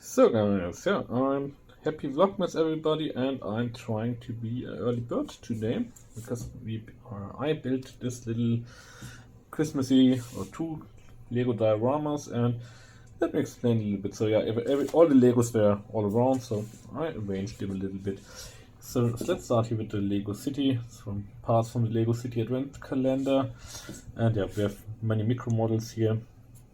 So guys, yeah, I'm happy vlogmas everybody, and I'm trying to be an early bird today because I built this little Christmassy or two Lego dioramas, and let me explain a little bit. So yeah, all the Legos were all around, so I arranged them a little bit. So let's start here with the Lego City, from parts from the Lego City Advent Calendar, and yeah, we have many micro models here.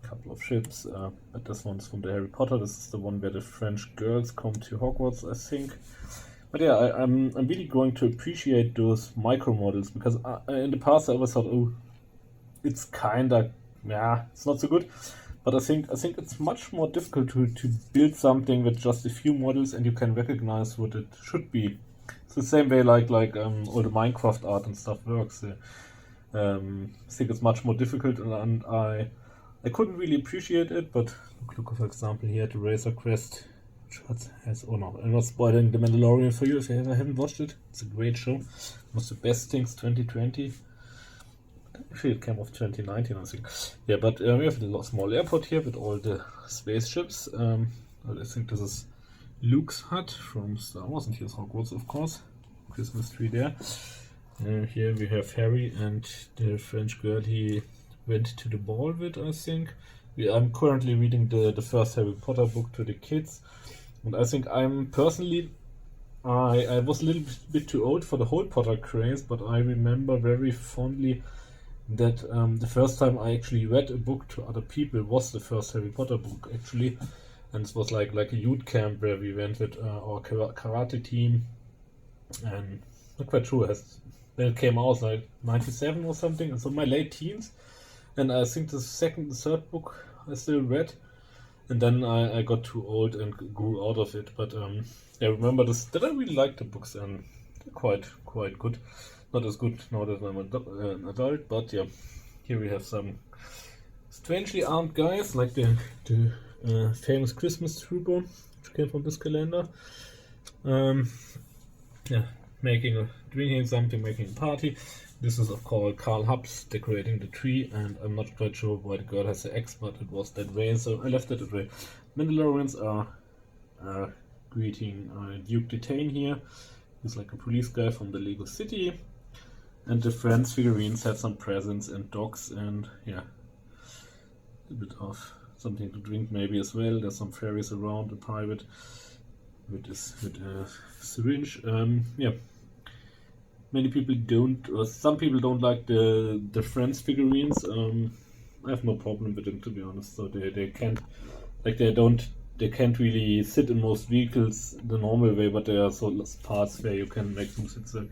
Couple of ships, but this one's from the Harry Potter. This is the one where the French girls come to Hogwarts, I think. But yeah, I'm really going to appreciate those micro models, because in the past I always thought, oh, it's kinda, yeah, it's not so good. But I think it's much more difficult to build something with just a few models and you can recognize what it should be. It's the same way like all the Minecraft art and stuff works. I think it's much more difficult, and I couldn't really appreciate it, but look for example here at the Razor Crest, which has, oh no, I'm not spoiling The Mandalorian for you if you haven't watched it. It's a great show. One of the best things 2020. Actually, it came off 2019, I think. Yeah, but we have a small airport here with all the spaceships. I think this is Luke's hut from Star Wars, and here's Hogwarts, of course. Christmas tree there. Here we have Harry and the French girl he went to the ball with, I think. I'm currently reading the first Harry Potter book to the kids, and I think I'm personally, I was a little bit too old for the whole Potter craze, but I remember very fondly that the first time I actually read a book to other people was the first Harry Potter book, actually, and it was like a youth camp where we went with our karate team, and not quite sure, when it came out, like 97 or something, and so my late teens. And I think the second and third book I still read, and then I got too old and grew out of it. But I remember that I really liked the books, and they're quite good. Not as good now that I'm an adult, but yeah, here we have some strangely armed guys, like the famous Christmas trooper, which came from this calendar. Yeah, drinking something, making a party. This is of course Carl Hubs decorating the tree, and I'm not quite sure why the girl has the X, but it was that way, so I left it that way. Mandalorians are greeting Duke Detain here. He's like a police guy from the Lego City, and the Friends figurines had some presents and dogs, and yeah, a bit of something to drink maybe as well. There's some fairies around, a pirate with a syringe. Yeah. Many people don't, or some people don't like the Friends figurines. I have no problem with them, to be honest. So they can't, like they can't really sit in most vehicles the normal way, but there are so parts where you can make them sit, so,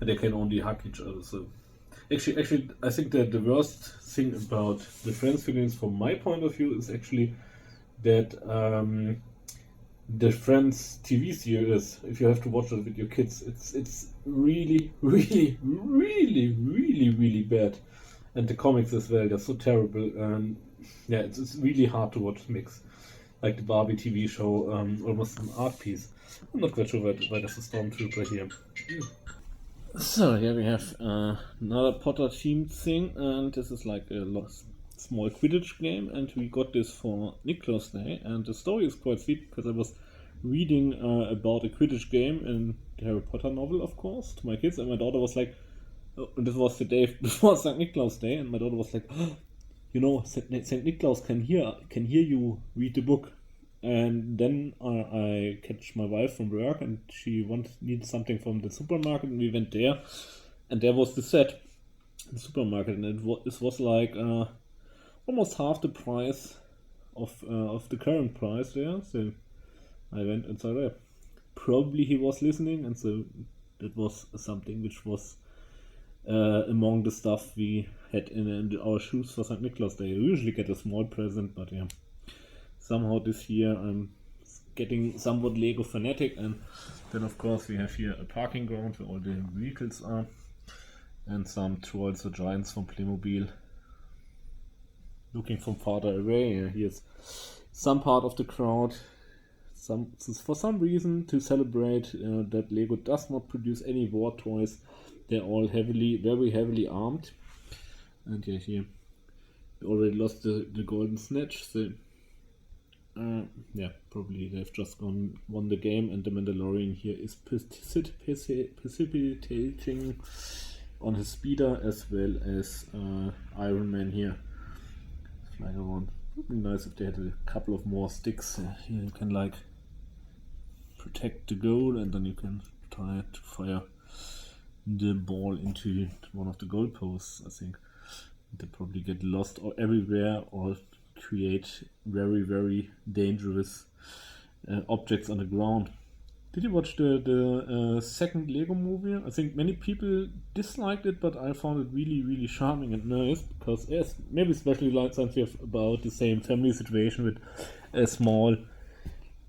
and they can only hug each other. So actually, I think that the worst thing about the Friends figurines, from my point of view, is actually that the Friends TV series, if you have to watch it with your kids, it's really bad, and the comics as well, they're so terrible. Yeah, it's really hard to watch mix, like the Barbie TV show, almost an art piece. I'm not quite sure why there's a stormtrooper here. So here we have another Potter themed thing, and this is like a small Quidditch game, and we got this for Nicholas Day, and the story is quite sweet because I was reading about a Quidditch game in the Harry Potter novel, of course, to my kids, and my daughter was like, oh, and this was the day before St. Nicholas Day, and my daughter was like, oh, you know, St. Nicholas can hear you read the book. And then I catch my wife from work, and she needed something from the supermarket, and we went there, and there was the set in the supermarket, and it was like almost half the price of the current price there. So I went and saw that. Probably he was listening, and so that was something which was among the stuff we had in our shoes for St. Nicholas Day. I usually get a small present, but yeah. Somehow this year I'm getting somewhat Lego fanatic, and then of course we have here a parking ground where all the vehicles are, and some trolls or giants from Playmobil looking from farther away. Here's some part of the crowd, for some reason, to celebrate that Lego does not produce any war toys. They're all very heavily armed, and yeah, here we already lost the golden snatch, so Yeah, probably they've just won the game, and the Mandalorian here is precipitating on his speeder as well as Iron Man here flying around. Would be nice if they had a couple of more sticks. Here you can like protect the goal, and then you can try to fire the ball into one of the goal posts. I think they probably get lost or everywhere or create very dangerous objects on the ground. Did you watch the second Lego movie? I think many people disliked it, but I found it really charming and nice because, yes, maybe especially like since we have about the same family situation with a small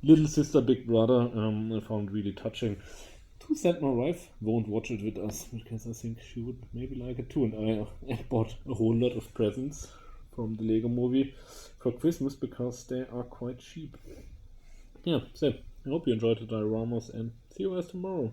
little sister, big brother. I found it really touching. Too sad my wife won't watch it with us because I think she would maybe like it too. And I bought a whole lot of presents from the Lego movie for Christmas because they are quite cheap. Yeah, so I hope you enjoyed the dioramas and see you guys tomorrow.